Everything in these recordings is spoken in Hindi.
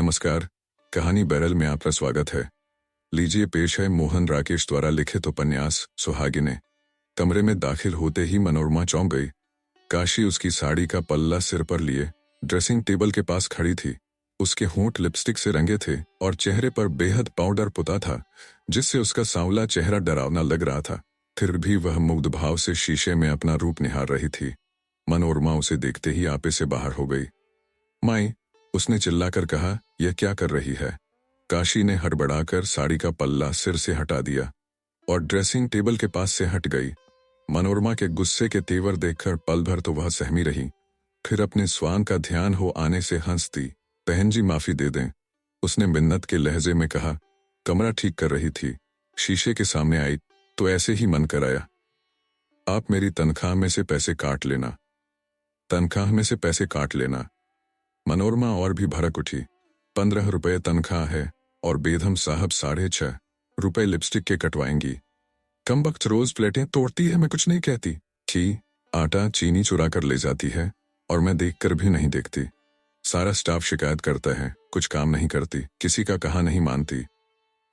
नमस्कार। कहानी बैरल में आपका स्वागत है। लीजिए पेश है मोहन राकेश द्वारा लिखित उपन्यास सुहागिने। कमरे में दाखिल होते ही मनोरमा चौंक गई। काशी उसकी साड़ी का पल्ला सिर पर लिए ड्रेसिंग टेबल के पास खड़ी थी। उसके होंठ लिपस्टिक से रंगे थे और चेहरे पर बेहद पाउडर पुता था, जिससे उसका सांवला चेहरा डरावना लग रहा था। फिर भी वह मुग्ध भाव से शीशे में अपना रूप निहार रही थी। मनोरमा उसे देखते ही आपे से बाहर हो गई। माई, उसने चिल्लाकर कहा, यह क्या कर रही है? काशी ने हड़बड़ाकर साड़ी का पल्ला सिर से हटा दिया और ड्रेसिंग टेबल के पास से हट गई। मनोरमा के गुस्से के तेवर देखकर पल भर तो वह सहमी रही, फिर अपने स्वांग का ध्यान हो आने से हंसती। बहन जी माफी दे दें, उसने मिन्नत के लहजे में कहा। कमरा ठीक कर रही थी, शीशे के सामने आई तो ऐसे ही मन कराया। आप मेरी तनख्वाह में से पैसे काट लेना। तनख्वाह में से पैसे काट लेना। मनोरमा और भी भड़क उठी। 15 रुपये तनख्वाह है और बेदम साहब 6.5 रुपये लिपस्टिक के कटवाएंगी। कम वक्त रोज प्लेटें तोड़ती है, मैं कुछ नहीं कहती। छी, आटा चीनी चुरा कर ले जाती है और मैं देखकर भी नहीं देखती। सारा स्टाफ शिकायत करता है, कुछ काम नहीं करती, किसी का कहा नहीं मानती।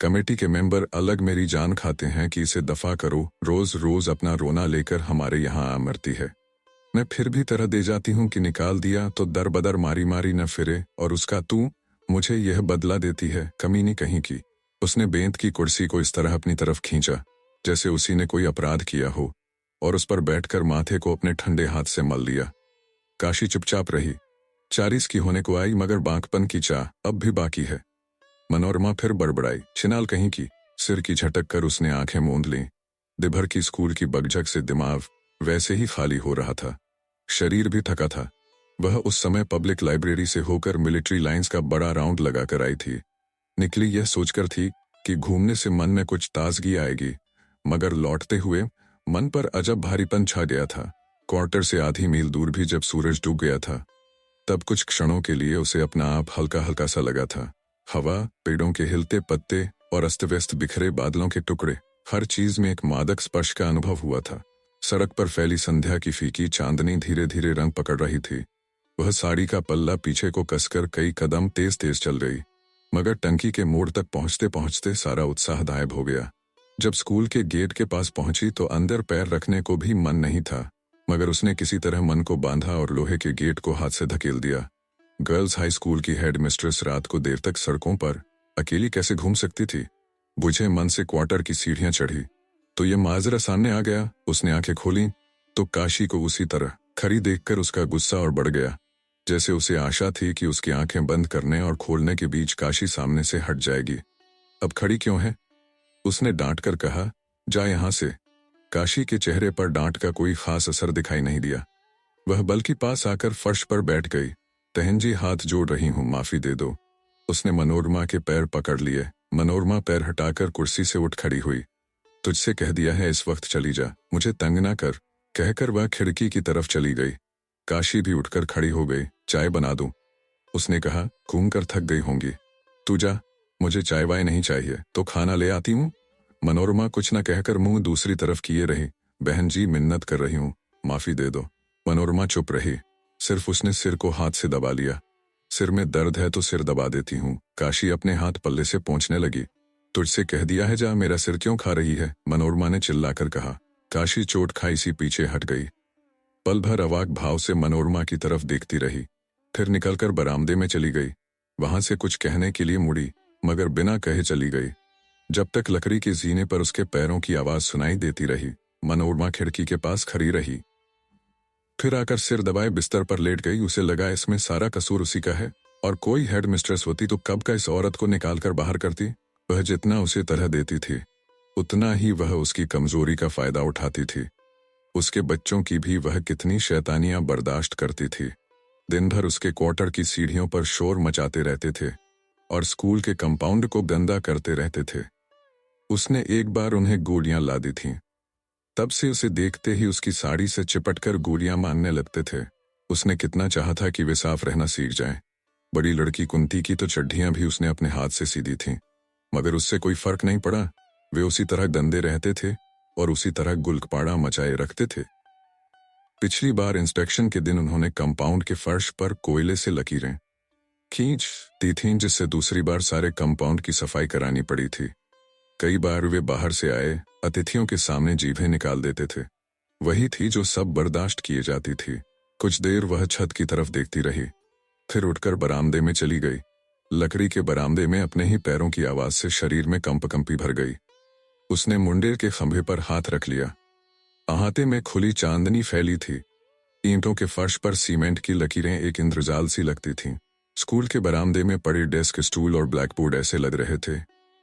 कमेटी के मेंबर अलग मेरी जान खाते हैं कि इसे दफा करो, रोज रोज अपना रोना लेकर हमारे यहाँ आ मरती है। मैं फिर भी तरह दे जाती हूँ कि निकाल दिया तो दर बदर मारी मारी न फिरे, और उसका तू मुझे यह बदला देती है, कमीनी कहीं की। उसने बेंत की कुर्सी को इस तरह अपनी तरफ खींचा जैसे उसी ने कोई अपराध किया हो, और उस पर बैठकर माथे को अपने ठंडे हाथ से मल लिया। काशी चुपचाप रही। 40 की होने को आई मगर बांकपन की चाह अब भी बाकी है। मनोरमा फिर बड़बड़ाई, छिनाल कहीं की। सिर की झटक कर उसने आंखें मूंद लीं। दिभर की स्कूल की बगझक से दिमाग वैसे ही खाली हो रहा था। शरीर भी थका था। वह उस समय पब्लिक लाइब्रेरी से होकर मिलिट्री लाइंस का बड़ा राउंड लगाकर आई थी। निकली यह सोचकर थी कि घूमने से मन में कुछ ताजगी आएगी, मगर लौटते हुए मन पर अजब भारीपन छा गया था। क्वार्टर से आधी मील दूर भी जब सूरज डूब गया था, तब कुछ क्षणों के लिए उसे अपना आप हल्का हल्का सा लगा था। हवा, पेड़ों के हिलते पत्ते और अस्त व्यस्त बिखरे बादलों के टुकड़े, हर चीज में एक मादक स्पर्श का अनुभव हुआ था। सड़क पर फैली संध्या की फीकी चांदनी धीरे धीरे रंग पकड़ रही थी। वह साड़ी का पल्ला पीछे को कसकर कई कदम तेज तेज चल गई, मगर टंकी के मोड़ तक पहुंचते पहुंचते सारा उत्साह गायब हो गया। जब स्कूल के गेट के पास पहुंची तो अंदर पैर रखने को भी मन नहीं था, मगर उसने किसी तरह मन को बांधा और लोहे के गेट को हाथ से धकेल दिया। गर्ल्स हाई स्कूल की हेड मिस्ट्रेस रात को देर तक सड़कों पर अकेली कैसे घूम सकती थी? बुझे मन से क्वार्टर की सीढ़ियां चढ़ी तो ये माजरा सामने आ गया। उसने आंखें खोली तो काशी को उसी तरह खड़ी देखकर उसका गुस्सा और बढ़ गया, जैसे उसे आशा थी कि उसकी आंखें बंद करने और खोलने के बीच काशी सामने से हट जाएगी। अब खड़ी क्यों है? उसने डांट कर कहा, जा यहां से। काशी के चेहरे पर डांट का कोई खास असर दिखाई नहीं दिया। वह बल्कि पास आकर फर्श पर बैठ गई। बहन जी, हाथ जोड़ रही हूं, माफी दे दो। उसने मनोरमा के पैर पकड़ लिए। मनोरमा पैर हटाकर कुर्सी से उठ खड़ी हुई। तुझसे कह दिया है इस वक्त चली जा, मुझे तंग ना कर, कहकर वह खिड़की की तरफ चली गई। काशी भी उठकर खड़ी हो गई। चाय बना दूं? उसने कहा, घूम कर थक गई होंगी, तू जा, मुझे चाय वाय नहीं चाहिए, तो खाना ले आती हूँ। मनोरमा कुछ न कहकर मुंह दूसरी तरफ किए रही। बहन जी, मिन्नत कर रही हूँ, माफी दे दो। मनोरमा चुप रही। सिर्फ उसने सिर को हाथ से दबा लिया। सिर में दर्द है तो सिर दबा देती हूँ। काशी अपने हाथ पल्ले से पोंछने लगी। तुझसे कह दिया है जा, मेरा सिर क्यों खा रही है? मनोरमा ने चिल्लाकर कहा। काशी चोट खाई सी पीछे हट गई। पल भर अवाक भाव से मनोरमा की तरफ देखती रही, फिर निकलकर बरामदे में चली गई। वहां से कुछ कहने के लिए मुड़ी, मगर बिना कहे चली गई। जब तक लकड़ी के जीने पर उसके पैरों की आवाज सुनाई देती रही, मनोरमा खिड़की के पास खड़ी रही। फिर आकर सिर दबाए बिस्तर पर लेट गई। उसे लगा इसमें सारा कसूर उसी का है, और कोई हेड मिस्ट्रेस होती तो कब का इस औरत को निकाल कर बाहर करती। वह जितना उसे तरह देती थी, उतना ही वह उसकी कमजोरी का फायदा उठाती थी। उसके बच्चों की भी वह कितनी शैतानियां बर्दाश्त करती थी। दिन भर उसके क्वार्टर की सीढ़ियों पर शोर मचाते रहते थे और स्कूल के कंपाउंड को गंदा करते रहते थे। उसने एक बार उन्हें गोलियां ला दी थीं। तब से उसे देखते ही उसकी साड़ी से चिपटकर गोलियां मारने लगते थे। उसने कितना चाहा था कि वे साफ रहना सीख जाएं। बड़ी लड़की कुंती की तो चड्ढियां भी उसने अपने हाथ से सीधी थीं, मगर उससे कोई फर्क नहीं पड़ा। वे उसी तरह गंदे रहते थे और उसी तरह गुलकपाड़ा मचाए रखते थे। पिछली बार इंस्पेक्शन के दिन उन्होंने कंपाउंड के फर्श पर कोयले से लकीरें खींचती थीं, जिससे दूसरी बार सारे कंपाउंड की सफाई करानी पड़ी थी। कई बार वे बाहर से आए अतिथियों के सामने जीभें निकाल देते थे। वही थी जो सब बर्दाश्त किए जाती थी। कुछ देर वह छत की तरफ देखती रही, फिर उठकर बरामदे में चली गई। लकड़ी के बरामदे में अपने ही पैरों की आवाज से शरीर में कंपकंपी भर गई। उसने मुंडे के खंभे पर हाथ रख लिया। अहाते में खुली चांदनी फैली थी। ईंटों के फर्श पर सीमेंट की लकीरें एक इंद्रजाल सी लगती थीं। स्कूल के बरामदे में पड़े डेस्क, स्टूल और ब्लैकबोर्ड ऐसे लग रहे थे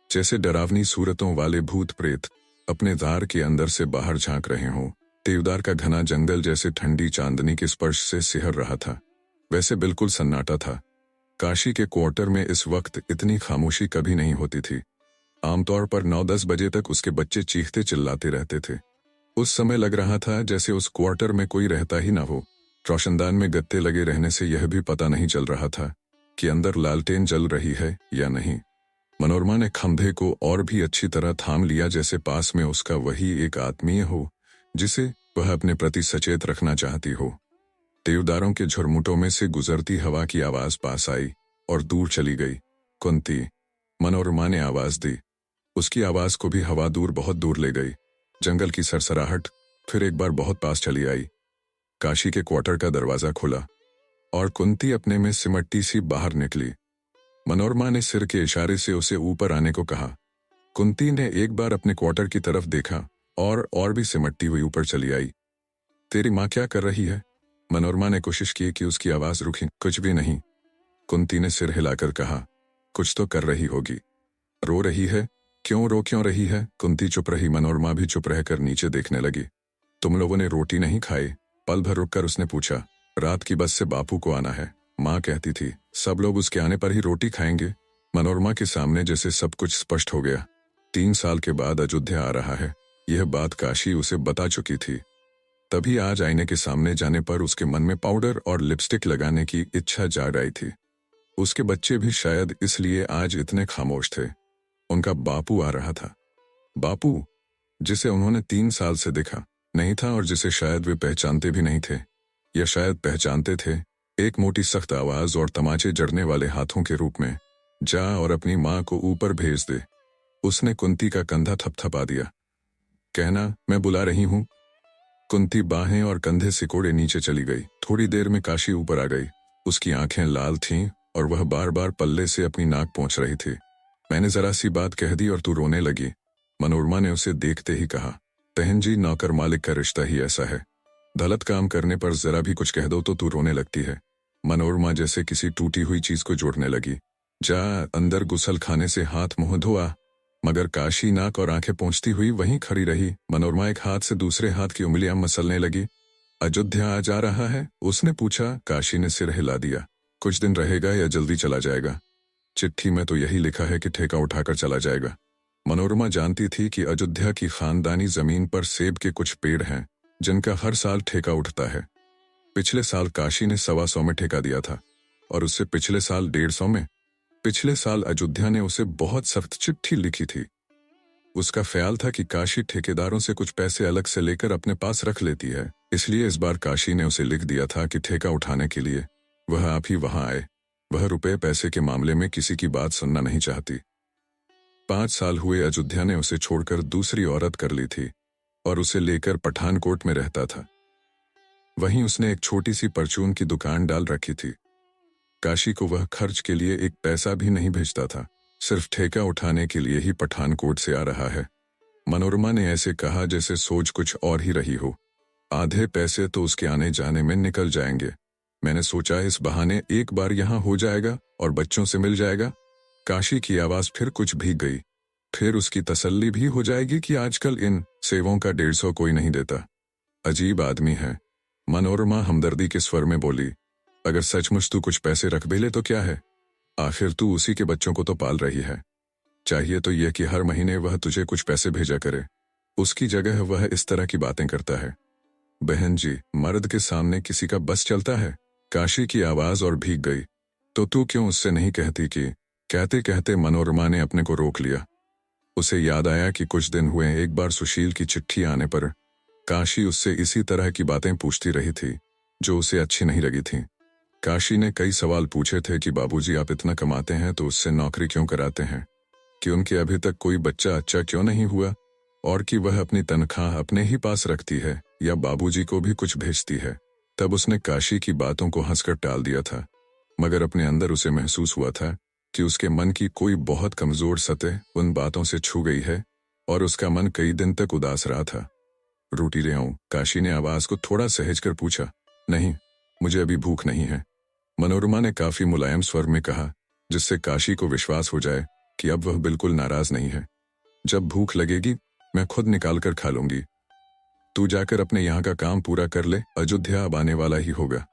जैसे डरावनी सूरतों वाले भूत प्रेत अपने द्वार के अंदर से बाहर झांक रहे हों। देवदार का घना जंगल जैसे ठंडी चांदनी के स्पर्श से सिहर रहा था, वैसे बिल्कुल सन्नाटा था। काशी के क्वार्टर में इस वक्त इतनी खामोशी कभी नहीं होती थी। आमतौर पर 9-10 बजे तक उसके बच्चे चीखते चिल्लाते रहते थे। उस समय लग रहा था जैसे उस क्वार्टर में कोई रहता ही ना हो। रोशनदान में गत्ते लगे रहने से यह भी पता नहीं चल रहा था कि अंदर लालटेन जल रही है या नहीं। मनोरमा ने खंभे को और भी अच्छी तरह थाम लिया, जैसे पास में उसका वही एक आत्मीय हो जिसे वह अपने प्रति सचेत रखना चाहती हो। देवदारों के झुरमुटों में से गुजरती हवा की आवाज पास आई और दूर चली गई। कुंती, मनोरमा ने आवाज दी। उसकी आवाज को भी हवा दूर, बहुत दूर ले गई। जंगल की सरसराहट फिर एक बार बहुत पास चली आई। काशी के क्वार्टर का दरवाजा खुला और कुंती अपने में सिमटती सी बाहर निकली। मनोरमा ने सिर के इशारे से उसे ऊपर आने को कहा। कुंती ने एक बार अपने क्वार्टर की तरफ देखा और भी सिमटती हुई ऊपर चली आई। तेरी माँ क्या कर रही है? मनोरमा ने कोशिश की कि उसकी आवाज रुकी। कुछ भी नहीं, कुंती ने सिर हिलाकर कहा। कुछ तो कर रही होगी। रो रही है? क्यों रही है? कुंती चुप रही। मनोरमा भी चुप रहकर नीचे देखने लगी। तुम लोगों ने रोटी नहीं खाई? पल भर रुककर उसने पूछा। रात की बस से बापू को आना है, माँ कहती थी। सब लोग उसके आने पर ही रोटी खाएंगे। मनोरमा के सामने जैसे सब कुछ स्पष्ट हो गया। 3 साल के बाद अयोध्या आ रहा है, यह बात काशी उसे बता चुकी थी। तभी आज आईने के सामने जाने पर उसके मन में पाउडर और लिपस्टिक लगाने की इच्छा जाग आई थी। उसके बच्चे भी शायद इसलिए आज इतने खामोश थे। उनका बापू आ रहा था। बापू जिसे उन्होंने 3 साल से देखा नहीं था और जिसे शायद वे पहचानते भी नहीं थे, या शायद पहचानते थे, एक मोटी सख्त आवाज और तमाचे जड़ने वाले हाथों के रूप में। जा और अपनी माँ को ऊपर भेज दे। उसने कुंती का कंधा थपथपा दिया। कहना मैं बुला रही हूँ। कुंती बाहें और कंधे सिकोड़े नीचे चली गई। थोड़ी देर में काशी ऊपर आ गई। उसकी आंखें लाल थीं और वह बार बार पल्ले से अपनी नाक पोंछ रही थी। मैंने जरा सी बात कह दी और तू रोने लगी, मनोरमा ने उसे देखते ही कहा। बहन जी, नौकर मालिक का रिश्ता ही ऐसा है। गलत काम करने पर जरा भी कुछ कह दो तो तू रोने लगती है। मनोरमा जैसे किसी टूटी हुई चीज को जोड़ने लगी। जा अंदर गुसल खाने से हाथ मुंह धोआ। मगर काशी नाक और आंखें पोंछती हुई वहीं खड़ी रही। मनोरमा एक हाथ से दूसरे हाथ की उंगलियां मसलने लगी। अयोध्या आ जा रहा है? उसने पूछा। काशी ने सिर हिला दिया। कुछ दिन रहेगा या जल्दी चला जाएगा? चिट्ठी में तो यही लिखा है कि ठेका उठाकर चला जाएगा। मनोरमा जानती थी कि अयोध्या की खानदानी जमीन पर सेब के कुछ पेड़ हैं जिनका हर साल ठेका उठता है। पिछले साल काशी ने 125 में ठेका दिया था और उससे पिछले साल 150 में। पिछले साल अयोध्या ने उसे बहुत सख्त चिट्ठी लिखी थी। उसका ख्याल था कि काशी ठेकेदारों से कुछ पैसे अलग से लेकर अपने पास रख लेती है, इसलिए इस बार काशी ने उसे लिख दिया था कि ठेका उठाने के लिए वह आप ही वहां आए। वह रुपए पैसे के मामले में किसी की बात सुनना नहीं चाहती। 5 साल हुए अयोध्या ने उसे छोड़कर दूसरी औरत कर ली थी और उसे लेकर पठानकोट में रहता था। वहीं उसने एक छोटी सी परचून की दुकान डाल रखी थी। काशी को वह खर्च के लिए एक पैसा भी नहीं भेजता था, सिर्फ ठेका उठाने के लिए ही पठानकोट से आ रहा है। मनोरमा ने ऐसे कहा जैसे सोच कुछ और ही रही हो। आधे पैसे तो उसके आने जाने में निकल जाएंगे। मैंने सोचा इस बहाने एक बार यहाँ हो जाएगा और बच्चों से मिल जाएगा। काशी की आवाज फिर कुछ भीग गई। फिर उसकी तसल्ली भी हो जाएगी कि आजकल इन सेवों का 150 कोई नहीं देता। अजीब आदमी है। मनोरमा हमदर्दी के स्वर में बोली। अगर सचमुच तू कुछ पैसे रख भी ले तो क्या है, आखिर तू उसी के बच्चों को तो पाल रही है। चाहिए तो यह कि हर महीने वह तुझे कुछ पैसे भेजा करे। उसकी जगह वह इस तरह की बातें करता है। बहन जी, मर्द के सामने किसी का बस चलता है? काशी की आवाज और भीग गई। तो तू क्यों उससे नहीं कहती कि? कहते कहते मनोरमा ने अपने को रोक लिया। उसे याद आया कि कुछ दिन हुए एक बार सुशील की चिट्ठी आने पर काशी उससे इसी तरह की बातें पूछती रही थी जो उसे अच्छी नहीं लगी थी। काशी ने कई सवाल पूछे थे कि बाबूजी आप इतना कमाते हैं तो उससे नौकरी क्यों कराते हैं, कि उनके अभी तक कोई बच्चा अच्छा क्यों नहीं हुआ, और कि वह अपनी तनख्वाह अपने ही पास रखती है या बाबूजी को भी कुछ भेजती है। तब उसने काशी की बातों को हंसकर टाल दिया था, मगर अपने अंदर उसे महसूस हुआ था कि उसके मन की कोई बहुत कमजोर सतह उन बातों से छू गई है और उसका मन कई दिन तक उदास रहा था। रोटी ले आऊं? काशी ने आवाज को थोड़ा सहज कर पूछा। नहीं, मुझे अभी भूख नहीं है, मनोरमा ने काफी मुलायम स्वर में कहा, जिससे काशी को विश्वास हो जाए कि अब वह बिल्कुल नाराज नहीं है। जब भूख लगेगी मैं खुद निकाल कर खा लूंगी। तू जाकर अपने यहाँ का काम पूरा कर ले, अयोध्या अब आने वाला ही होगा।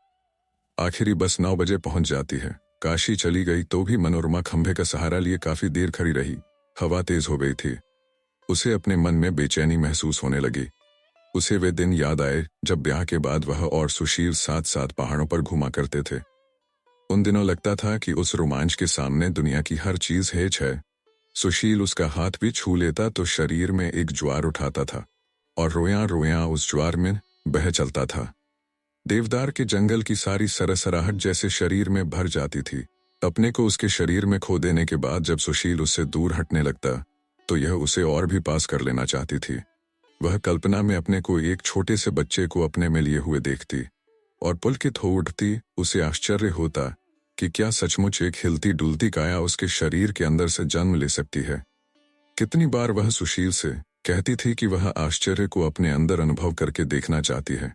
आखिरी बस 9 बजे पहुंच जाती है। काशी चली गई तो भी मनोरमा खंभे का सहारा लिए काफी देर खड़ी रही। हवा तेज हो गई थी। उसे अपने मन में बेचैनी महसूस होने लगी। उसे वे दिन याद आए जब ब्याह के बाद वह और सुशील साथ साथ पहाड़ों पर घूमा करते थे। उन दिनों लगता था कि उस रोमांच के सामने दुनिया की हर चीज हेच है। सुशील उसका हाथ भी छू लेता तो शरीर में एक ज्वार उठाता था और रोया रोया उस ज्वार में बह चलता था। देवदार के जंगल की सारी सरसराहट जैसे शरीर में भर जाती थी। अपने को उसके शरीर में खो देने के बाद जब सुशील उससे दूर हटने लगता तो यह उसे और भी पास कर लेना चाहती थी। वह कल्पना में अपने को एक छोटे से बच्चे को अपने में लिए हुए देखती और पुलकित हो उठती। उसे आश्चर्य होता कि क्या सचमुच एक हिलती डुलती काया उसके शरीर के अंदर से जन्म ले सकती है। कितनी बार वह सुशील से कहती थी कि वह आश्चर्य को अपने अंदर अनुभव करके देखना चाहती है,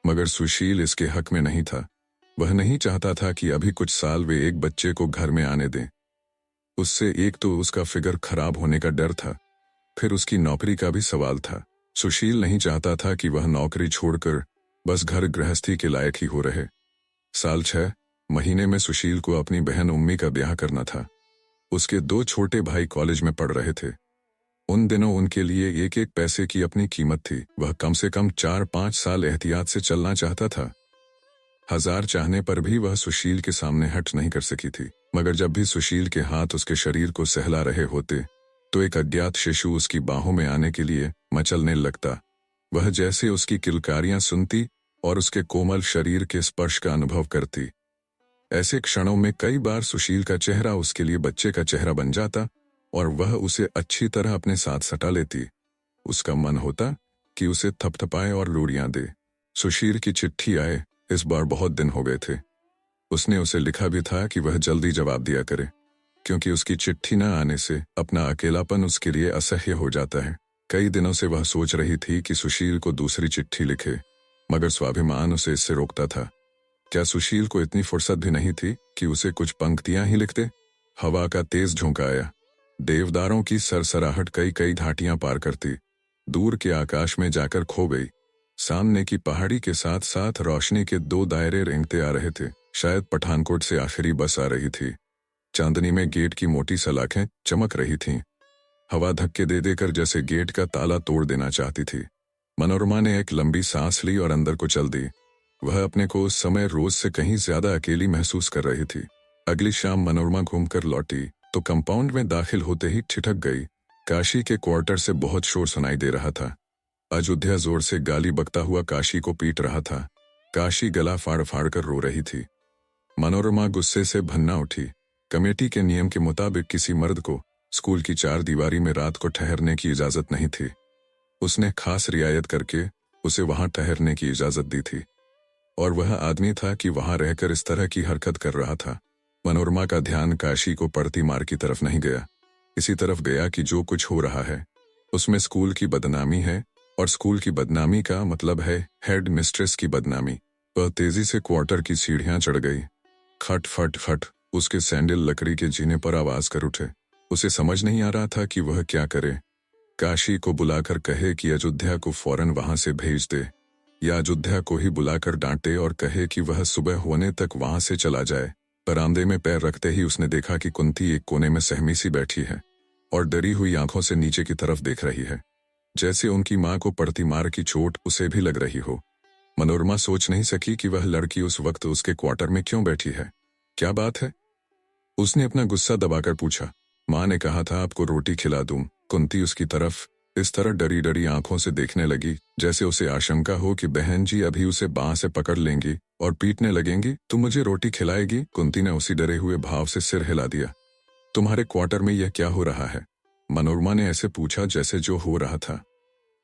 मगर सुशील इसके हक में नहीं था। वह नहीं चाहता था कि अभी कुछ साल वे एक बच्चे को घर में आने दें। उससे एक तो उसका फिगर खराब होने का डर था, फिर उसकी नौकरी का भी सवाल था। सुशील नहीं चाहता था कि वह नौकरी छोड़कर बस घर गृहस्थी के लायक ही हो रहे। साल 6 महीने में सुशील को अपनी बहन उम्मी का ब्याह करना था। उसके 2 छोटे भाई कॉलेज में पढ़ रहे थे। उन दिनों उनके लिए एक एक पैसे की अपनी कीमत थी। वह कम से कम 4-5 साल एहतियात से चलना चाहता था। हजार चाहने पर भी वह सुशील के सामने हट नहीं कर सकी थी। मगर जब भी सुशील के हाथ उसके शरीर को सहला रहे होते तो एक अज्ञात शिशु उसकी बाहों में आने के लिए मचलने लगता। वह जैसे उसकी किलकारियां सुनती और उसके कोमल शरीर के स्पर्श का अनुभव करती। ऐसे क्षणों में कई बार सुशील का चेहरा उसके लिए बच्चे का चेहरा बन जाता और वह उसे अच्छी तरह अपने साथ सटा लेती। उसका मन होता कि उसे थपथपाए और लोरियां दे। सुशील की चिट्ठी आए इस बार बहुत दिन हो गए थे। उसने उसे लिखा भी था कि वह जल्दी जवाब दिया करे, क्योंकि उसकी चिट्ठी न आने से अपना अकेलापन उसके लिए असह्य हो जाता है। कई दिनों से वह सोच रही थी कि सुशील को दूसरी चिट्ठी लिखे, मगर स्वाभिमान उसे इससे रोकता था। क्या सुशील को इतनी फुर्सत भी नहीं थी कि उसे कुछ पंक्तियां ही लिखते? हवा का तेज झोंका आया। देवदारों की सरसराहट कई कई घाटियां पार करती दूर के आकाश में जाकर खो गई। सामने की पहाड़ी के साथ साथ रोशनी के 2 दायरे रेंगते आ रहे थे। शायद पठानकोट से आखिरी बस आ रही थी। चांदनी में गेट की मोटी सलाखें चमक रही थीं। हवा धक्के दे देकर जैसे गेट का ताला तोड़ देना चाहती थी। मनोरमा ने एक लंबी सांस ली और अंदर को चल दी। वह अपने को उस समय रोज से कहीं ज्यादा अकेली महसूस कर रही थी। अगली शाम मनोरमा घूमकर लौटी तो कंपाउंड में दाखिल होते ही ठिठक गई। काशी के क्वार्टर से बहुत शोर सुनाई दे रहा था। अयोध्या जोर से गाली बकता हुआ काशी को पीट रहा था। काशी गला फाड़ फाड़ कर रो रही थी। मनोरमा गुस्से से भन्ना उठी। कमेटी के नियम के मुताबिक किसी मर्द को स्कूल की 4 दीवारी में रात को ठहरने की इजाजत नहीं थी। उसने खास रियायत करके उसे वहां ठहरने की इजाजत दी थी, और वह आदमी था कि वहां रहकर इस तरह की हरकत कर रहा था। मनोरमा का ध्यान काशी को पड़ती मार की तरफ नहीं गया, इसी तरफ गया कि जो कुछ हो रहा है उसमें स्कूल की बदनामी है, और स्कूल की बदनामी का मतलब है हेड मिस्ट्रेस की बदनामी। वह तेजी से क्वार्टर की सीढ़ियां चढ़ गई। खट फट फट उसके सैंडल लकड़ी के जीने पर आवाज कर उठे। उसे समझ नहीं आ रहा था कि वह क्या करे। काशी को बुलाकर कहे कि अयोध्या को फौरन वहां से भेज दे, या अयोध्या को ही बुलाकर डांटे और कहे कि वह सुबह होने तक वहां से चला जाए। बरामदे में पैर रखते ही उसने देखा कि कुंती एक कोने में सहमी सी बैठी है और डरी हुई आंखों से नीचे की तरफ देख रही है, जैसे उनकी मां को पड़ती मार की चोट उसे भी लग रही हो। मनोरमा सोच नहीं सकी कि वह लड़की उस वक्त उसके क्वार्टर में क्यों बैठी है। क्या बात है? उसने अपना गुस्सा दबाकर पूछा। मां ने कहा था आपको रोटी खिला दूं। कुंती उसकी तरफ इस तरह डरी डरी आंखों से देखने लगी, जैसे उसे आशंका हो कि बहन जी अभी उसे बांह से पकड़ लेंगी और पीटने लगेंगी। तुम मुझे रोटी खिलाएगी? कुंती ने उसी डरे हुए भाव से सिर हिला दिया। तुम्हारे क्वार्टर में यह क्या हो रहा है? मनोरमा ने ऐसे पूछा जैसे जो हो रहा था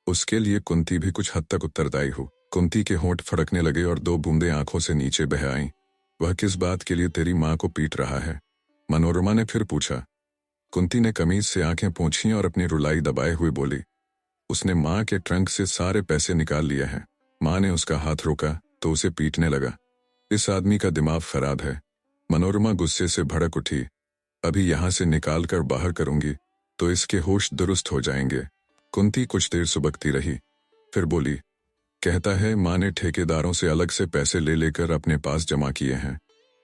उसके लिए कुंती भी कुछ हद तक उत्तरदायी हो। कुंती के होंठ फड़कने लगे और 2 बूंदें आंखों से नीचे बह आईं। वह किस बात के लिए तेरी माँ को पीट रहा है? मनोरमा ने फिर पूछा। कुंती ने कमीज से आंखें पोंछीं और अपनी रुलाई दबाए हुए बोली, उसने माँ के ट्रंक से सारे पैसे निकाल लिए हैं। माँ ने उसका हाथ रोका तो उसे पीटने लगा। इस आदमी का दिमाग खराब है। मनोरमा गुस्से से भड़क उठी। अभी यहां से निकाल कर बाहर करूंगी तो इसके होश दुरुस्त हो जाएंगे। कुंती कुछ देर सुबकती रही, फिर बोली, कहता है माँ ने ठेकेदारों से अलग से पैसे ले लेकर अपने पास जमा किए हैं।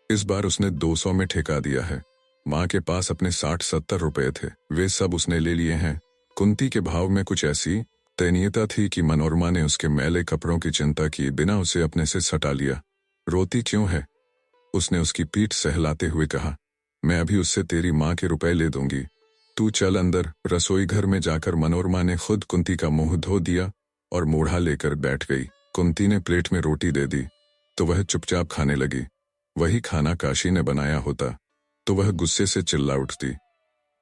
इस बार उसने 200 में ठेका दिया है। माँ के पास अपने 60-70 रुपए थे, वे सब उसने ले लिए हैं। कुंती के भाव में कुछ ऐसी दयनीयता थी कि मनोरमा ने उसके मैले कपड़ों की चिंता किए बिना उसे अपने से सटा लिया। रोती क्यों है? उसने उसकी पीठ सहलाते हुए कहा। मैं अभी उससे तेरी माँ के रुपए ले दूंगी, तू चल अंदर। रसोई घर में जाकर मनोरमा ने खुद कुंती का मुंह धो दिया और मूढ़ा लेकर बैठ गई। कुंती ने प्लेट में रोटी दे दी तो वह चुपचाप खाने लगी। वही खाना काशी ने बनाया होता तो वह गुस्से से चिल्ला उठती।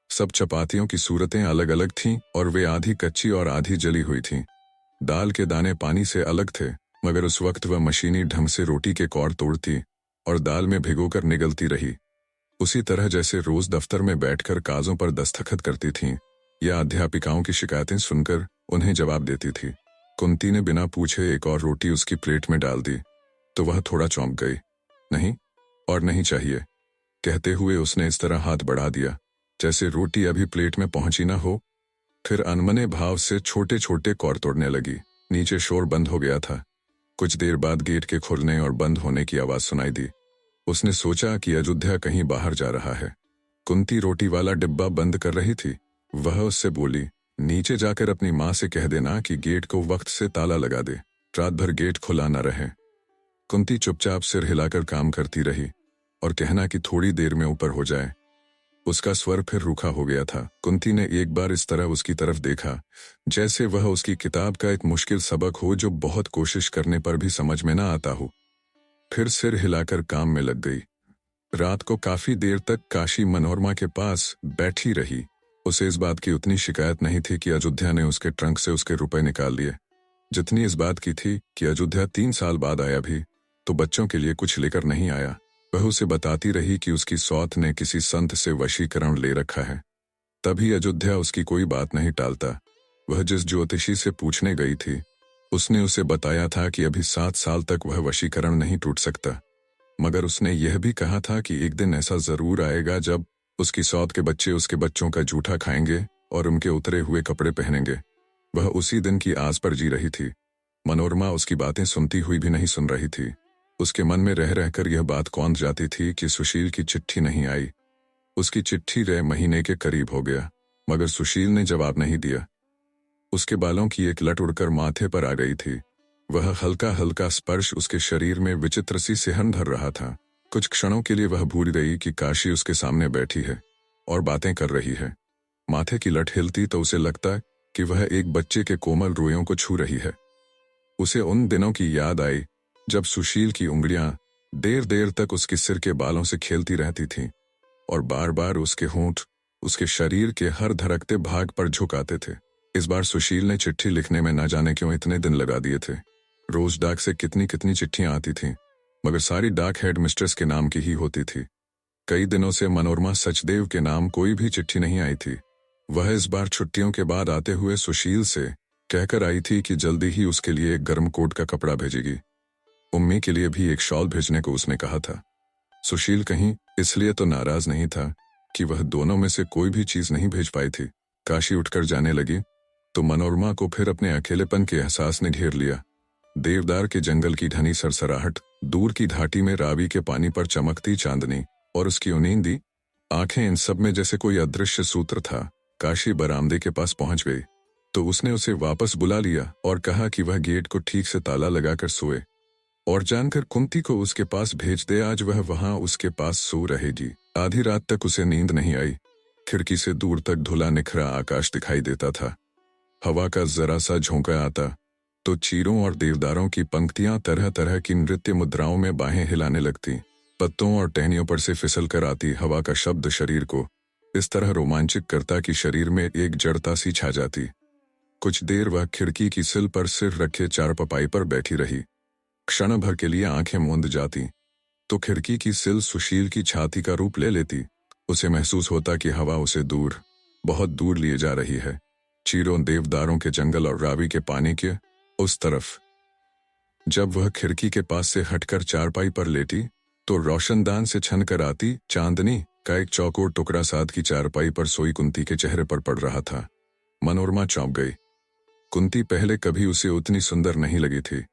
सब चपातियों की सूरतें अलग अलग थीं और वे आधी कच्ची और आधी जली हुई थीं। दाल के दाने पानी से अलग थे, मगर उस वक्त वह मशीनी ढंग से रोटी के कौर तोड़ती और दाल में भिगोकर निगलती रही, उसी तरह जैसे रोज दफ्तर में बैठकर कागजों पर दस्तखत करती थीं या अध्यापिकाओं की शिकायतें सुनकर उन्हें जवाब देती थी। कुंती ने बिना पूछे एक और रोटी उसकी प्लेट में डाल दी तो वह थोड़ा चौंक गई। नहीं, और नहीं चाहिए, कहते हुए उसने इस तरह हाथ बढ़ा दिया जैसे रोटी अभी प्लेट में पहुंची ना हो। फिर अनमने भाव से छोटे छोटे कौर तोड़ने लगी। नीचे शोर बंद हो गया था। कुछ देर बाद गेट के खुलने और बंद होने की आवाज सुनाई दी। उसने सोचा कि अयोध्या कहीं बाहर जा रहा है। कुंती रोटी वाला डिब्बा बंद कर रही थी। वह उससे बोली, नीचे जाकर अपनी माँ से कह देना कि गेट को वक्त से ताला लगा दे, रात भर गेट खुला न रहे। कुंती चुपचाप सिर हिलाकर काम करती रही और कहना कि थोड़ी देर में ऊपर हो जाए। उसका स्वर फिर रूखा हो गया था। कुंती ने एक बार इस तरह उसकी तरफ देखा जैसे वह उसकी किताब का एक मुश्किल सबक हो जो बहुत कोशिश करने पर भी समझ में ना आता हो। फिर सिर हिलाकर काम में लग गई। रात को काफी देर तक काशी मनोरमा के पास बैठी रही। उसे इस बात की उतनी शिकायत नहीं थी कि अयोध्या ने उसके ट्रंक से उसके रुपए निकाल लिए, जितनी इस बात की थी कि अयोध्या 3 साल बाद आया भी तो बच्चों के लिए कुछ लेकर नहीं आया। वह उसे बताती रही कि उसकी सौत ने किसी संत से वशीकरण ले रखा है। तभी अयोध्या उसकी कोई बात नहीं टालता। वह जिस ज्योतिषी से पूछने गई थी उसने उसे बताया था कि अभी 7 साल तक वह वशीकरण नहीं टूट सकता, मगर उसने यह भी कहा था कि एक दिन ऐसा जरूर आएगा जब उसकी सौत के बच्चे उसके बच्चों का जूठा खाएंगे और उनके उतरे हुए कपड़े पहनेंगे। वह उसी दिन की आस पर जी रही थी। मनोरमा उसकी बातें सुनती हुई भी नहीं सुन रही थी। उसके मन में रह रहकर यह बात कौंध जाती थी कि सुशील की चिट्ठी नहीं आई। उसकी चिट्ठी 1 महीने के करीब हो गया, मगर सुशील ने जवाब नहीं दिया। उसके बालों की एक लट उड़कर माथे पर आ गई थी। वह हल्का हल्का स्पर्श उसके शरीर में विचित्र सी सिहरन धर रहा था। कुछ क्षणों के लिए वह भूल गई कि काशी उसके सामने बैठी है और बातें कर रही है। माथे की लट हिलती तो उसे लगता कि वह एक बच्चे के कोमल रोयों को छू रही है। उसे उन दिनों की याद आई जब सुशील की उंगलियां देर देर तक उसके सिर के बालों से खेलती रहती थीं और बार बार उसके होंठ उसके शरीर के हर धड़कते भाग पर झुक आते थे। इस बार सुशील ने चिट्ठी लिखने में न जाने क्यों इतने दिन लगा दिए थे। रोज डाक से कितनी कितनी चिट्ठियां आती थीं, मगर सारी डाक हेड मिस्ट्रेस के नाम की ही होती थी। कई दिनों से मनोरमा सचदेव के नाम कोई भी चिट्ठी नहीं आई थी। वह इस बार छुट्टियों के बाद आते हुए सुशील से कहकर आई थी कि जल्दी ही उसके लिए एक गर्म कोट का कपड़ा भेजेगी। उम्मी के लिए भी एक शॉल भेजने को उसने कहा था। सुशील कहीं इसलिए तो नाराज नहीं था कि वह दोनों में से कोई भी चीज नहीं भेज पाई थी। काशी उठकर जाने लगी तो मनोरमा को फिर अपने अकेलेपन के एहसास ने घेर लिया। देवदार के जंगल की घनी सरसराहट, दूर की घाटी में रावी के पानी पर चमकती चांदनी और उसकी उनींदी आंखें, इन सब में जैसे कोई अदृश्य सूत्र था। काशी बरामदे के पास पहुंच गई तो उसने उसे वापस बुला लिया और कहा कि वह गेट को ठीक से ताला लगाकर सोए और जानकर कुंती को उसके पास भेज दे। आज वह वहां उसके पास सो रहेगी। आधी रात तक उसे नींद नहीं आई। खिड़की से दूर तक धुला निखरा आकाश दिखाई देता था। हवा का जरा सा झोंका आता तो चीरों और देवदारों की पंक्तियां तरह तरह की नृत्य मुद्राओं में बाहें हिलाने लगती। पत्तों और टहनियों पर से फिसल कर आती हवा का शब्द शरीर को इस तरह रोमांचित करता कि शरीर में एक जड़ता सी छा जाती। कुछ देर वह खिड़की की सिल पर सिर रखे चारपाई पर बैठी रही। क्षण भर के लिए आंखें मूंद जाती तो खिड़की की सिल सुशील की छाती का रूप ले लेती। उसे महसूस होता कि हवा उसे दूर, बहुत दूर लिए जा रही है, चीरों, देवदारों के जंगल और रावी के पानी के उस तरफ। जब वह खिड़की के पास से हटकर चारपाई पर लेटी तो रोशनदान से छन कर आती चांदनी का एक चौकोर टुकड़ा साथ की चारपाई पर सोई कुंती के चेहरे पर पड़ रहा था। मनोरमा चौंक गई। कुंती पहले कभी उसे उतनी सुंदर नहीं लगी थी।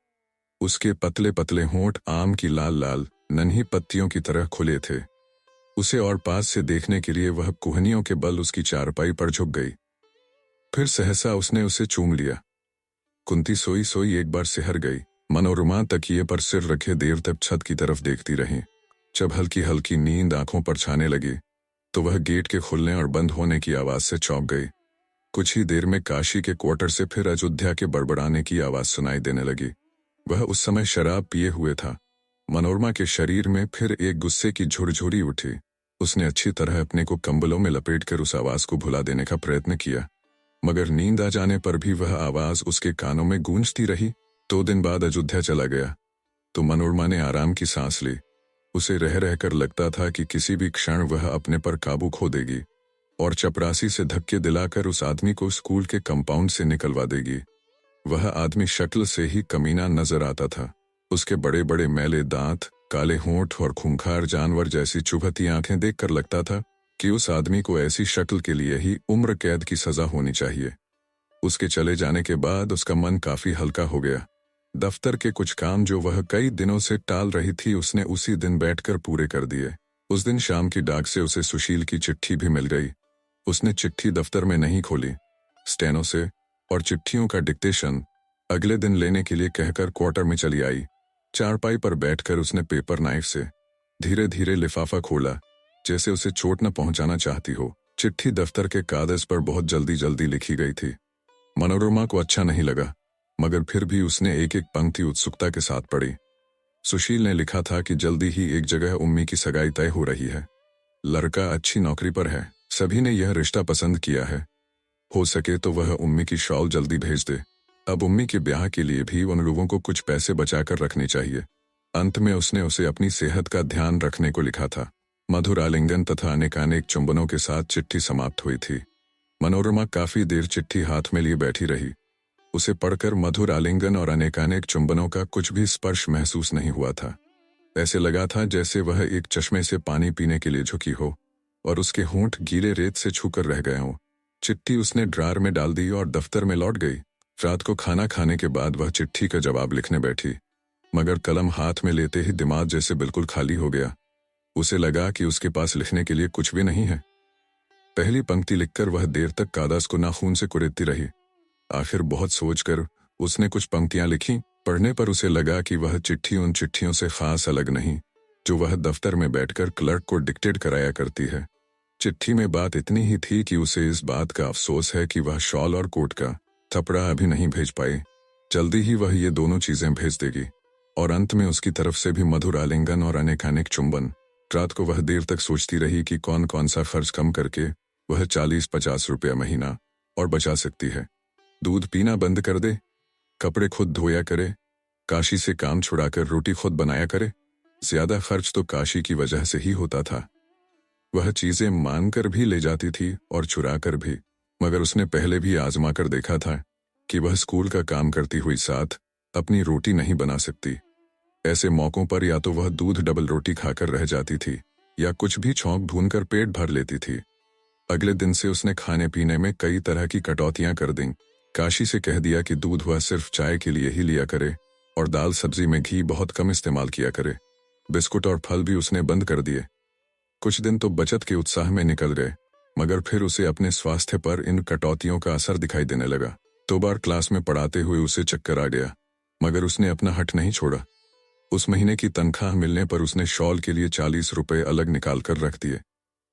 उसके पतले पतले होंठ आम की लाल लाल नन्ही पत्तियों की तरह खुले थे। उसे और पास से देखने के लिए वह कुहनियों के बल उसकी चारपाई पर झुक गई। फिर सहसा उसने उसे चूम लिया। कुंती सोई सोई एक बार सिहर गई। मनोरमा तकिए पर सिर रखे देर तक छत की तरफ देखती रही। जब हल्की हल्की नींद आंखों पर छाने लगी तो वह गेट के खुलने और बंद होने की आवाज से चौंक गई। कुछ ही देर में काशी के क्वार्टर से फिर अयोध्या के बड़बड़ाने की आवाज सुनाई देने लगी। वह उस समय शराब पिए हुए था। मनोरमा के शरीर में फिर एक गुस्से की झुरझुरी उठी। उसने अच्छी तरह अपने को कंबलों में लपेटकर उस आवाज को भुला देने का प्रयत्न किया, मगर नींद आ जाने पर भी वह आवाज उसके कानों में गूंजती रही। 2 दिन बाद अयोध्या चला गया तो मनोरमा ने आराम की सांस ली। उसे रह रहकर लगता था कि किसी भी क्षण वह अपने पर काबू खो देगी और चपरासी से धक्के दिलाकर उस आदमी को स्कूल के कंपाउंड से निकलवा देगी। वह आदमी शक्ल से ही कमीना नजर आता था। उसके बड़े बड़े मैले दांत, काले होंठ और खूंखार जानवर जैसी चुभती आंखें देखकर लगता था कि उस आदमी को ऐसी शक्ल के लिए ही उम्र कैद की सजा होनी चाहिए। उसके चले जाने के बाद उसका मन काफी हल्का हो गया। दफ्तर के कुछ काम जो वह कई दिनों से टाल रही थी उसने उसी दिन बैठकर पूरे कर दिए। उस दिन शाम की डाक से उसे सुशील की चिट्ठी भी मिल गई। उसने चिट्ठी दफ्तर में नहीं खोली, स्टेनो से और चिट्ठियों का डिक्टेशन अगले दिन लेने के लिए कहकर क्वार्टर में चली आई। चारपाई पर बैठकर उसने पेपर नाइफ से धीरे धीरे लिफाफा खोला, जैसे उसे चोट न पहुंचाना चाहती हो। चिट्ठी दफ्तर के कागज पर बहुत जल्दी जल्दी लिखी गई थी। मनोरमा को अच्छा नहीं लगा, मगर फिर भी उसने एक एक पंक्ति उत्सुकता के साथ पढ़ी। सुशील ने लिखा था कि जल्दी ही एक जगह उम्मी की सगाई तय हो रही है। लड़का अच्छी नौकरी पर है, सभी ने यह रिश्ता पसंद किया है। हो सके तो वह उम्मी की शॉल जल्दी भेज दे। अब उम्मी के ब्याह के लिए भी उन लोगों को कुछ पैसे बचाकर रखने चाहिए। अंत में उसने उसे अपनी सेहत का ध्यान रखने को लिखा था। मधुर आलिंगन तथा अनेकानेक चुंबनों के साथ चिट्ठी समाप्त हुई थी। मनोरमा काफी देर चिट्ठी हाथ में लिए बैठी रही। उसे पढ़कर मधुर आलिंगन और अनेकानेक चुंबनों का कुछ भी स्पर्श महसूस नहीं हुआ था। ऐसे लगा था जैसे वह एक चश्मे से पानी पीने के लिए झुकी हो और उसके होंठ गीले रेत से छूकर रह गए हों। चिट्ठी उसने ड्रार में डाल दी और दफ्तर में लौट गई। रात को खाना खाने के बाद वह चिट्ठी का जवाब लिखने बैठी, मगर कलम हाथ में लेते ही दिमाग जैसे बिल्कुल खाली हो गया। उसे लगा कि उसके पास लिखने के लिए कुछ भी नहीं है। पहली पंक्ति लिखकर वह देर तक कागज को नाखून से कुरेदती रही। आखिर बहुत सोचकर उसने कुछ पंक्तियां लिखी। पढ़ने पर उसे लगा कि वह चिट्ठी उन चिट्ठियों से खास अलग नहीं जो वह दफ्तर में बैठकर क्लर्क को डिक्टेट कराया करती है। चिट्ठी में बात इतनी ही थी कि उसे इस बात का अफसोस है कि वह शॉल और कोट का थपड़ा अभी नहीं भेज पाई। जल्दी ही वह ये दोनों चीजें भेज देगी। और अंत में उसकी तरफ से भी मधुर आलिंगन और अनेकानेक चुंबन। रात को वह देर तक सोचती रही कि कौन कौन सा खर्च कम करके वह 40-50 रुपया महीना और बचा सकती है। दूध पीना बंद कर दे, कपड़े खुद धोया करे, काशी से काम छुड़ाकर रोटी खुद बनाया करे। ज्यादा खर्च तो काशी की वजह से ही होता था। वह चीजें मांगकर भी ले जाती थी और चुरा कर भी, मगर उसने पहले भी आजमा कर देखा था कि वह स्कूल का काम करती हुई साथ अपनी रोटी नहीं बना सकती। ऐसे मौकों पर या तो वह दूध डबल रोटी खाकर रह जाती थी या कुछ भी छौंक भूनकर पेट भर लेती थी। अगले दिन से उसने खाने पीने में कई तरह की कटौतियां कर दी। काशी से कह दिया कि दूध वह सिर्फ चाय के लिए ही लिया करे और दाल सब्जी में घी बहुत कम इस्तेमाल किया करे। बिस्कुट और फल भी उसने बंद कर दिए। कुछ दिन तो बचत के उत्साह में निकल गए, मगर फिर उसे अपने स्वास्थ्य पर इन कटौतियों का असर दिखाई देने लगा। 2 बार क्लास में पढ़ाते हुए उसे चक्कर आ गया, मगर उसने अपना हठ नहीं छोड़ा। उस महीने की तनख्वाह मिलने पर उसने शॉल के लिए 40 रुपए अलग निकाल कर रख दिए।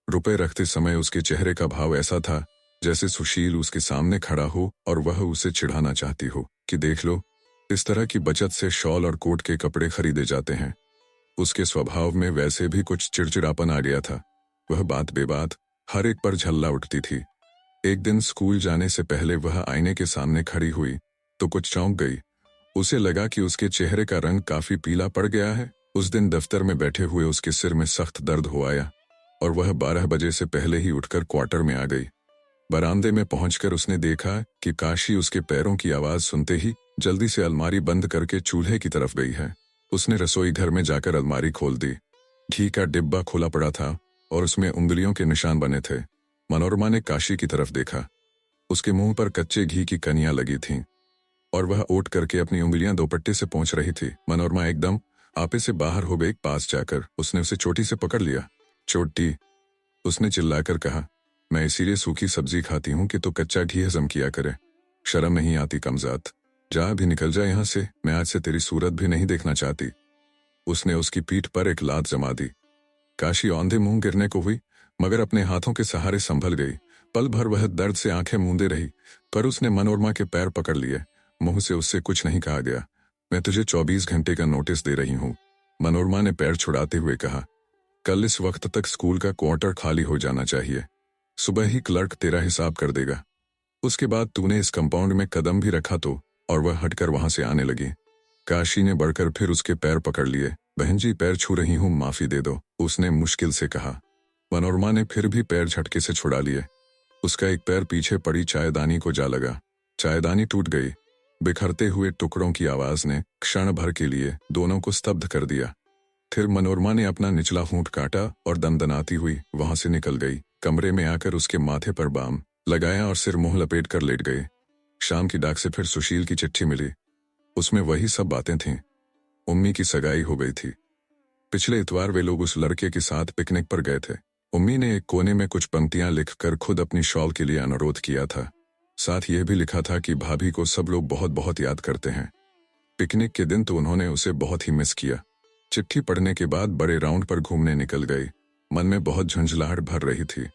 रुपए रखते समय उसके चेहरे का भाव ऐसा था जैसे सुशील उसके सामने खड़ा हो और वह उसे चिढ़ाना चाहती हो कि देख लो, इस तरह की बचत से शॉल और कोट के कपड़े खरीदे जाते हैं। उसके स्वभाव में वैसे भी कुछ चिड़चिड़ापन आ गया था। वह बात बेबात हर एक पर झल्ला उठती थी। एक दिन स्कूल जाने से पहले वह आईने के सामने खड़ी हुई तो कुछ चौंक गई। उसे लगा कि उसके चेहरे का रंग काफी पीला पड़ गया है। उस दिन दफ्तर में बैठे हुए उसके सिर में सख्त दर्द हो आया और वह 12 बजे से पहले ही उठकर क्वार्टर में आ गई। बरामदे में पहुंचकर उसने देखा कि काशी उसके पैरों की आवाज सुनते ही जल्दी से अलमारी बंद करके चूल्हे की तरफ गई है। उसने रसोई घर में जाकर अलमारी खोल दी। घी का डिब्बा खुला पड़ा था और उसमें उंगलियों के निशान बने थे। मनोरमा ने काशी की तरफ देखा। उसके मुंह पर कच्चे घी की कनियां लगी थीं और वह ओट करके अपनी उंगलियां दोपट्टे से पोंछ रही थी। मनोरमा एकदम आपे से बाहर हो गई। पास जाकर उसने उसे चोटी से पकड़ लिया। चोटी, उसने चिल्लाकर कहा, मैं इसीलिए सूखी सब्जी खाती हूं कि तो कच्चा घी हजम किया करे। शर्म नहीं आती कमजात। जा अभी निकल जा यहां से, मैं आज से तेरी सूरत भी नहीं देखना चाहती। उसने उसकी पीठ पर एक लात जमा दी। काशी औंधे मुंह गिरने को हुई मगर अपने हाथों के सहारे संभल गई। पल भर वह दर्द से आंखें मूंदे रही पर उसने मनोरमा के पैर पकड़ लिए। मुंह से उससे कुछ नहीं कहा गया। मैं तुझे 24 घंटे का नोटिस दे रही हूं, मनोरमा ने पैर छुड़ाते हुए कहा। कल इस वक्त तक स्कूल का क्वार्टर खाली हो जाना चाहिए। सुबह ही क्लर्क तेरा हिसाब कर देगा। उसके बाद तूने इस कंपाउंड में कदम भी रखा तो। और वह हटकर वहां से आने लगी। काशी ने बढ़कर फिर उसके पैर पकड़ लिए। बहन जी, पैर छू रही हूं, माफी दे दो, उसने मुश्किल से कहा। मनोरमा ने फिर भी पैर झटके से छुड़ा लिए। उसका एक पैर पीछे पड़ी चायदानी को जा लगा। चायदानी टूट गई। बिखरते हुए टुकड़ों की आवाज ने क्षण भर के लिए दोनों को स्तब्ध कर दिया। फिर मनोरमा ने अपना निचला होंठ काटा और दनदनाती हुई वहां से निकल गई। कमरे में आकर उसके माथे पर बाम लगाया और सिर मुंह लपेट कर लेट गई। शाम की डाक से फिर सुशील की चिट्ठी मिली। उसमें वही सब बातें थीं। उम्मी की सगाई हो गई थी। पिछले इतवार वे लोग उस लड़के के साथ पिकनिक पर गए थे। उम्मी ने एक कोने में कुछ पंक्तियां लिखकर खुद अपनी शॉल के लिए अनुरोध किया था। साथ यह भी लिखा था कि भाभी को सब लोग बहुत बहुत याद करते हैं। पिकनिक के दिन तो उन्होंने उसे बहुत ही मिस किया। चिट्ठी पढ़ने के बाद बड़े राउंड पर घूमने निकल गई। मन में बहुत झुंझलाहट भर रही थी।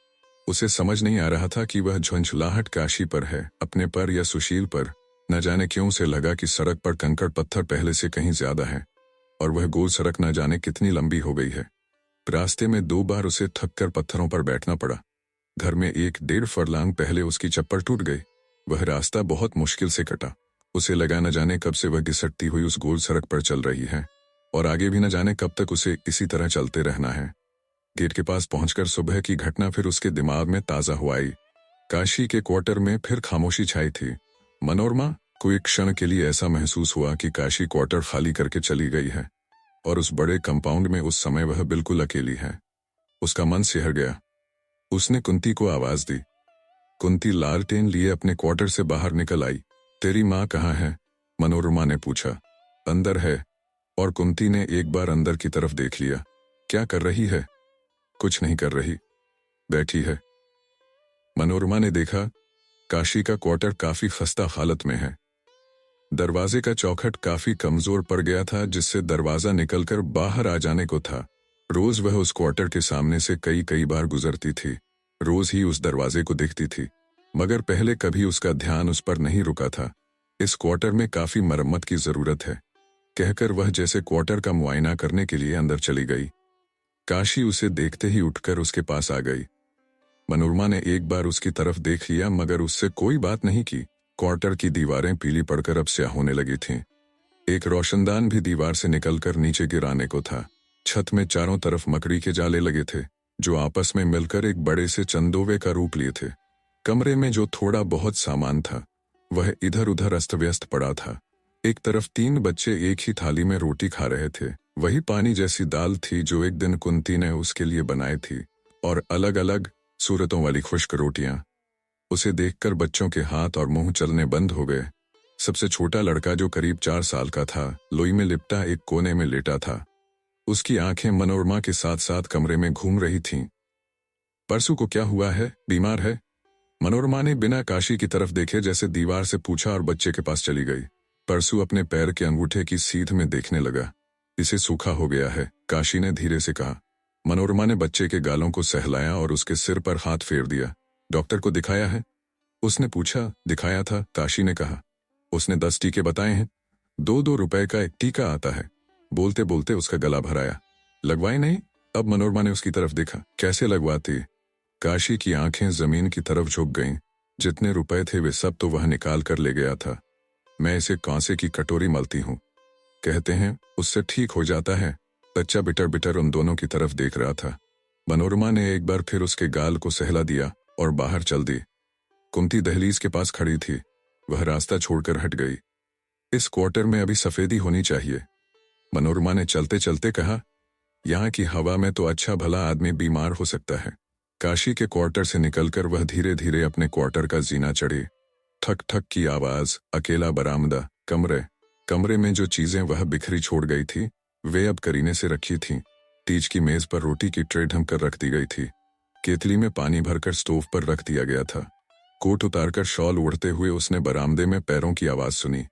उसे समझ नहीं आ रहा था कि वह झुंझलाहट काशी पर है, अपने पर या सुशील पर। न जाने क्यों उसे लगा कि सड़क पर कंकड़ पत्थर पहले से कहीं ज्यादा है और वह गोल सड़क न जाने कितनी लंबी हो गई है। रास्ते में 2 बार उसे थककर पत्थरों पर बैठना पड़ा। घर में 1-1.5 फरलांग पहले उसकी चप्पल टूट गई। वह रास्ता बहुत मुश्किल से कटा। उसे लगा न जाने कब से वह घिसटती हुई उस गोल सड़क पर चल रही है और आगे भी न जाने कब तक उसे इसी तरह चलते रहना है। गेट के पास पहुंचकर सुबह की घटना फिर उसके दिमाग में ताजा हुआ आई। काशी के क्वार्टर में फिर खामोशी छाई थी। मनोरमा को एक क्षण के लिए ऐसा महसूस हुआ कि काशी क्वार्टर खाली करके चली गई है और उस बड़े कंपाउंड में उस समय वह बिल्कुल अकेली है। उसका मन सिहर गया। उसने कुंती को आवाज दी। कुंती लालटेन लिए अपने क्वार्टर से बाहर निकल आई। तेरी माँ कहाँ है? मनोरमा ने पूछा। अंदर है। और कुंती ने एक बार अंदर की तरफ देख लिया। क्या कर रही है? कुछ नहीं कर रही, बैठी है। मनोरमा ने देखा काशी का क्वार्टर काफी खस्ता हालत में है। दरवाजे का चौखट काफी कमजोर पड़ गया था जिससे दरवाजा निकलकर बाहर आ जाने को था। रोज वह उस क्वार्टर के सामने से कई बार गुजरती थी। रोज ही उस दरवाजे को देखती थी मगर पहले कभी उसका ध्यान उस पर नहीं रुका था। इस क्वार्टर में काफी मरम्मत की जरूरत है, कहकर वह जैसे क्वार्टर का मुआयना करने के लिए अंदर चली गई। काशी उसे देखते ही उठकर उसके पास आ गई। मनोरमा ने एक बार उसकी तरफ देख लिया मगर उससे कोई बात नहीं की। क्वार्टर की दीवारें पीली पड़कर अब स्याह होने लगी थीं। एक रोशनदान भी दीवार से निकलकर नीचे गिराने को था। छत में चारों तरफ मकड़ी के जाले लगे थे जो आपस में मिलकर एक बड़े से चंदोवे का रूप लिए थे। कमरे में जो थोड़ा बहुत सामान था वह इधर उधर अस्त व्यस्त पड़ा था। एक तरफ 3 बच्चे एक ही थाली में रोटी खा रहे थे। वही पानी जैसी दाल थी जो एक दिन कुंती ने उसके लिए बनाई थी और अलग अलग सूरतों वाली खुश्क रोटियां। उसे देखकर बच्चों के हाथ और मुंह चलने बंद हो गए। सबसे छोटा लड़का जो करीब 4 साल का था लोई में लिपटा एक कोने में लेटा था। उसकी आंखें मनोरमा के साथ साथ कमरे में घूम रही थीं। परसू को क्या हुआ है? बीमार है? मनोरमा ने बिना काशी की तरफ देखे जैसे दीवार से पूछा और बच्चे के पास चली गई। परसू अपने पैर के अंगूठे की सीध में देखने लगा। इसे सूखा हो गया है, काशी ने धीरे से कहा। मनोरमा ने बच्चे के गालों को सहलाया और उसके सिर पर हाथ फेर दिया। डॉक्टर को दिखाया है? उसने पूछा। दिखाया था, काशी ने कहा। उसने 10 टीके बताए हैं। 2-2 रुपए का एक टीका आता है। बोलते बोलते उसका गला भर आया। लगवाए नहीं? अब मनोरमा ने उसकी तरफ देखा। कैसे लगवाती? काशी की आंखें जमीन की तरफ झुक गईं। जितने रुपए थे वे सब तो वह निकाल कर ले गया था। मैं इसे कांसे की कटोरी मलती हूँ, कहते हैं, उससे ठीक हो जाता है। बच्चा बिटर बिटर उन दोनों की तरफ देख रहा था। मनोरमा ने एक बार फिर उसके गाल को सहला दिया और बाहर चल दी। कुंती दहलीज के पास खड़ी थी। वह रास्ता छोड़कर हट गई। इस क्वार्टर में अभी सफेदी होनी चाहिए, मनोरमा ने चलते चलते कहा। यहाँ की हवा में तो अच्छा भला आदमी बीमार हो सकता है। काशी के क्वार्टर से निकलकर वह धीरे धीरे अपने क्वार्टर का जीना चढ़ी। ठक ठक की आवाज, अकेला बरामदा, कमरे में जो चीजें वह बिखरी छोड़ गई थी वे अब करीने से रखी थीं। तीज की मेज पर रोटी की ट्रे ढंक कर रख दी गई थी। केतली में पानी भरकर स्टोव पर रख दिया गया था। कोट उतारकर शॉल ओढ़ते हुए उसने बरामदे में पैरों की आवाज सुनी।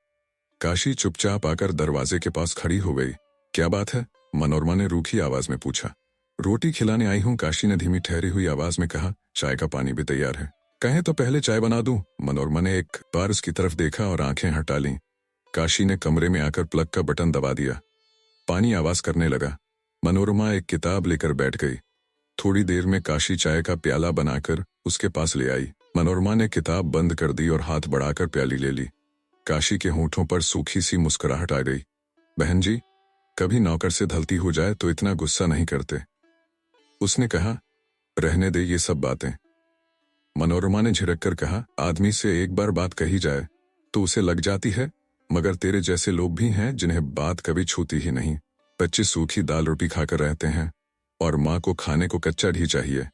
काशी चुपचाप आकर दरवाजे के पास खड़ी हो गई। क्या बात है? मनोरमा ने रूखी आवाज में पूछा। रोटी खिलाने आई हूं, काशी ने धीमी ठहरी हुई आवाज में कहा। चाय का पानी भी तैयार है। कहें तो पहले चाय बना दूं? मनोरमा ने एक बार उसकी तरफ देखा और आंखें हटा लीं। काशी ने कमरे में आकर प्लग का बटन दबा दिया। पानी आवाज करने लगा। मनोरमा एक किताब लेकर बैठ गई। थोड़ी देर में काशी चाय का प्याला बनाकर उसके पास ले आई। मनोरमा ने किताब बंद कर दी और हाथ बढ़ाकर प्याली ले ली। काशी के होठों पर सूखी सी मुस्कुराहट आ गई। बहन जी, कभी नौकर से धलती हो जाए तो इतना गुस्सा नहीं करते, उसने कहा। रहने दे ये सब बातें, मनोरमा ने झिड़क कर कहा। आदमी से एक बार बात कही जाए तो उसे लग जाती है, मगर तेरे जैसे लोग भी हैं जिन्हें बात कभी छूती ही नहीं। बच्चे सूखी दाल रोटी खाकर रहते हैं और माँ को खाने को कच्चा घी चाहिए।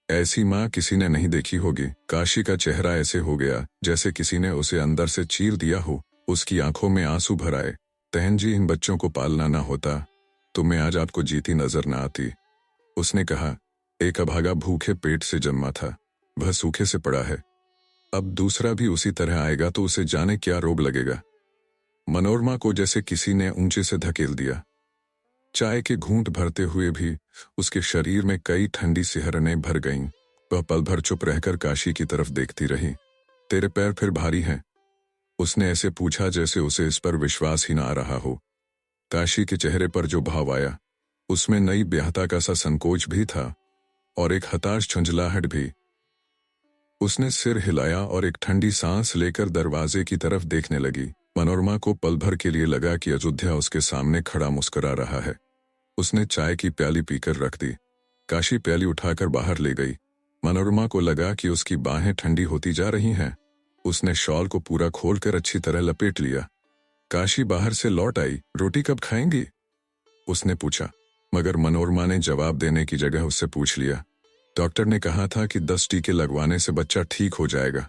ऐसी माँ किसी ने नहीं देखी होगी। काशी का चेहरा ऐसे हो गया जैसे किसी ने उसे अंदर से चीर दिया हो। उसकी आंखों में आंसू भर आए। बहन जी, इन बच्चों को पालना ना होता तो मैं आज आपको जीती नजर ना आती, उसने कहा। एक अभागा भूखे पेट से जन्मा था, वह सूखे से पड़ा है। अब दूसरा भी उसी तरह आएगा तो उसे जाने क्या रोग लगेगा। मनोरमा को जैसे किसी ने ऊंचे से धकेल दिया। चाय के घूंट भरते हुए भी उसके शरीर में कई ठंडी सिहरनें भर गईं। वह पल भर चुप रहकर काशी की तरफ देखती रही। तेरे पैर फिर भारी हैं? उसने ऐसे पूछा जैसे उसे इस पर विश्वास ही न आ रहा हो। काशी के चेहरे पर जो भाव आया उसमें नई ब्याहता का सा संकोच भी था और एक हताश झुंझलाहट भी। उसने सिर हिलाया और एक ठंडी सांस लेकर दरवाजे की तरफ देखने लगी। मनोरमा को पल भर के लिए लगा कि अयोध्या उसके सामने खड़ा मुस्कुरा रहा है। उसने चाय की प्याली पीकर रख दी। काशी प्याली उठाकर बाहर ले गई। मनोरमा को लगा कि उसकी बाहें ठंडी होती जा रही हैं। उसने शॉल को पूरा खोलकर अच्छी तरह लपेट लिया। काशी बाहर से लौट आई। रोटी कब खाएंगी? उसने पूछा, मगर मनोरमा ने जवाब देने की जगह उससे पूछ लिया। डॉक्टर ने कहा था कि 10 टीके लगवाने से बच्चा ठीक हो जाएगा।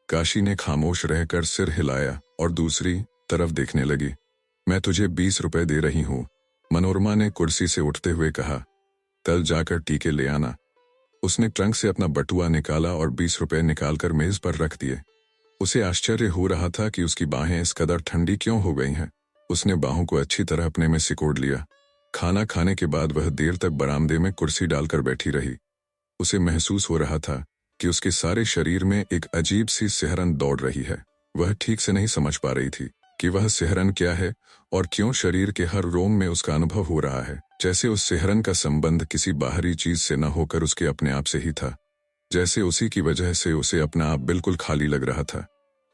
काशी ने खामोश रहकर सिर हिलाया और दूसरी तरफ देखने लगी। मैं तुझे 20 रुपए दे रही हूं, मनोरमा ने कुर्सी से उठते हुए कहा। कल जाकर टीके ले आना। उसने ट्रंक से अपना बटुआ निकाला और 20 रुपए निकालकर मेज पर रख दिए। उसे आश्चर्य हो रहा था कि उसकी बाहें इस कदर ठंडी क्यों हो गई हैं। उसने बाहों को अच्छी तरह अपने में सिकोड़ लिया। खाना खाने के बाद वह देर तक बरामदे में कुर्सी डालकर बैठी रही। उसे महसूस हो रहा था कि उसके सारे शरीर में एक अजीब सी सिहरन दौड़ रही है। वह ठीक से नहीं समझ पा रही थी कि वह सिहरन क्या है और क्यों शरीर के हर रोम में उसका अनुभव हो रहा है, जैसे उस सिहरन का संबंध किसी बाहरी चीज से न होकर उसके अपने आप से ही था, जैसे उसी की वजह से उसे अपना आप बिल्कुल खाली लग रहा था।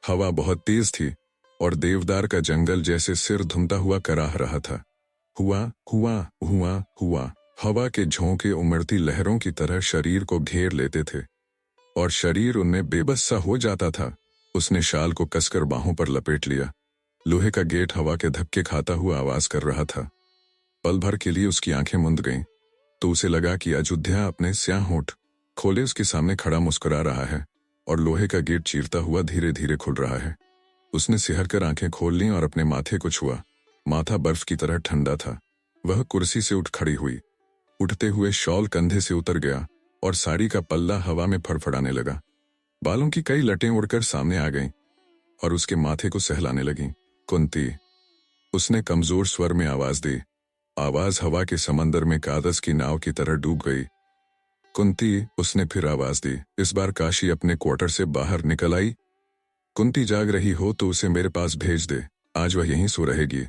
हवा बहुत तेज थी और देवदार का जंगल जैसे सिर धुमता हुआ कराह रहा था। हुआ हुआ हुआ हुआ हवा के झोंके उमड़ती लहरों की तरह शरीर को घेर लेते थे और शरीर उनमें बेबस सा हो जाता था। उसने शाल को कसकर बाहों पर लपेट लिया। लोहे का गेट हवा के धक्के खाता हुआ आवाज कर रहा था। पल भर के लिए उसकी आंखें मुंद गईं, तो उसे लगा कि अयोध्या अपने स्याह होंठ खोले उसके सामने खड़ा मुस्कुरा रहा है और लोहे का गेट चीरता हुआ धीरे धीरे खुल रहा है। उसने सिहर कर आंखें खोल लीं और अपने माथे को छुआ। माथा बर्फ की तरह ठंडा था। वह कुर्सी से उठ खड़ी हुई। उठते हुए शॉल कंधे से उतर गया और साड़ी का पल्ला हवा में फड़फड़ाने लगा। बालों की कई लटें उड़कर सामने आ गईं और उसके माथे को सहलाने लगीं। कुंती, उसने कमजोर स्वर में आवाज दी। आवाज हवा के समंदर में कागज की नाव की तरह डूब गई। कुंती, उसने फिर आवाज दी। इस बार काशी अपने क्वार्टर से बाहर निकल आई। कुंती, जाग रही हो तो उसे मेरे पास भेज दे, आज वह यहीं सो रहेगी।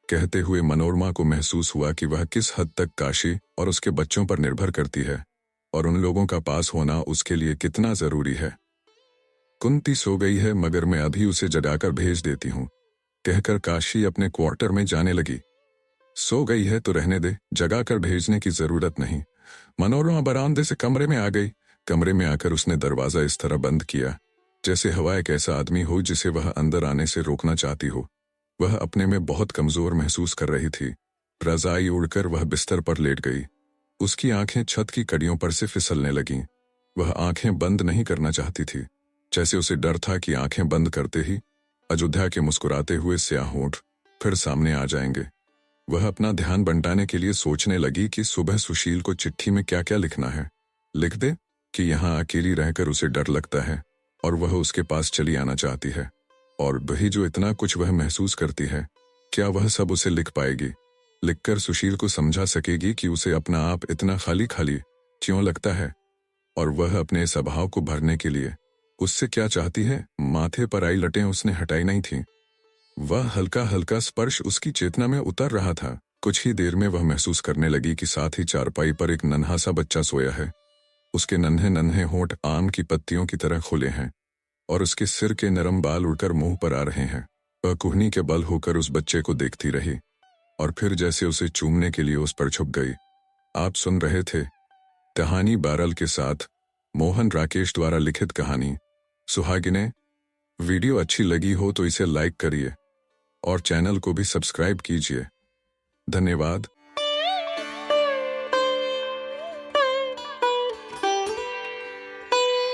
कहते हुए मनोरमा को महसूस हुआ कि वह किस हद तक काशी और उसके बच्चों पर निर्भर करती है और उन लोगों का पास होना उसके लिए कितना जरूरी है। कुंती सो गई है मगर मैं अभी उसे जगाकर भेज देती हूँ, कहकर काशी अपने क्वार्टर में जाने लगी। सो गई है तो रहने दे, जगाकर भेजने की जरूरत नहीं। मनोरमा बरामदे से कमरे में आ गई। कमरे में आकर उसने दरवाजा इस तरह बंद किया जैसे हवा एक ऐसा आदमी हो जिसे वह अंदर आने से रोकना चाहती हो। वह अपने में बहुत कमजोर महसूस कर रही थी। रजाई उड़कर वह बिस्तर पर लेट गई। उसकी आंखें छत की कड़ियों पर से फिसलने लगीं। वह आंखें बंद नहीं करना चाहती थी, जैसे उसे डर था कि आंखें बंद करते ही अयोध्या के मुस्कुराते हुए स्याह होंठ फिर सामने आ जाएंगे। वह अपना ध्यान बंटाने के लिए सोचने लगी कि सुबह सुशील को चिट्ठी में क्या क्या लिखना है। लिख दे कि यहाँ अकेली रहकर उसे डर लगता है और वह उसके पास चली आना चाहती है, और वही जो इतना कुछ वह महसूस करती है, क्या वह सब उसे लिख पाएगी? लिखकर सुशील को समझा सकेगी कि उसे अपना आप इतना खाली खाली क्यों लगता है, और वह अपने स्वभाव को भरने के लिए उससे क्या चाहती है? माथे पर आई लटें उसने हटाई नहीं थी। वह हल्का हल्का स्पर्श उसकी चेतना में उतर रहा था। कुछ ही देर में वह महसूस करने लगी कि साथ ही चारपाई पर एक नन्हा सा बच्चा सोया है। उसके नन्हे नन्हे होंठ आम की पत्तियों की तरह खुले हैं और उसके सिर के नरम बाल उड़कर मुंह पर आ रहे हैं। वह कुहनी के बल होकर उस बच्चे को देखती रही और फिर जैसे उसे चूमने के लिए उस पर छुप गई। आप सुन रहे थे कहानी बारल के साथ मोहन राकेश द्वारा लिखित कहानी सुहागिने। वीडियो अच्छी लगी हो तो इसे लाइक करिए और चैनल को भी सब्सक्राइब कीजिए। धन्यवाद।